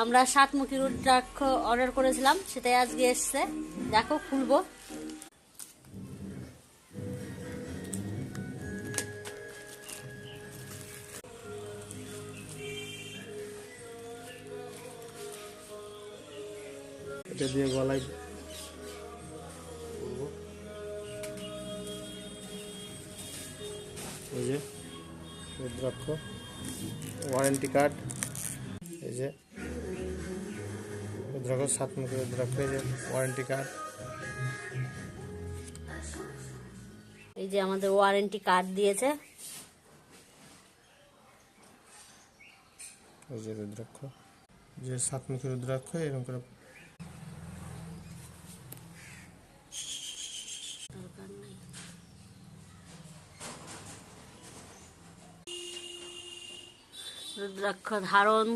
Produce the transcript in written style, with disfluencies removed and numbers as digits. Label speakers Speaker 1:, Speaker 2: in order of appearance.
Speaker 1: আমরা 7মুখী রুদ্রাক্ষ অর্ডার করেছিলাম, সেটাই আজকে এসছে। দেখো খুলবো।
Speaker 2: এটা দিয়ে গলায় এই যে রুদ্রাক্ষ, ওয়ারেন্টি কার্ড, এই যে রুদ্রাক্ষ, 7মুখী রুদ্রাক্ষ, এই যে ওয়ারেন্টি কার্ড,
Speaker 1: এই যে আমাদের ওয়ারেন্টি কার্ড দিয়েছে।
Speaker 2: এই যে রুদ্রাক্ষ, যে 7মুখী রুদ্রাক্ষ এরকম করে
Speaker 1: রুদ্রাক্ষ ধারণ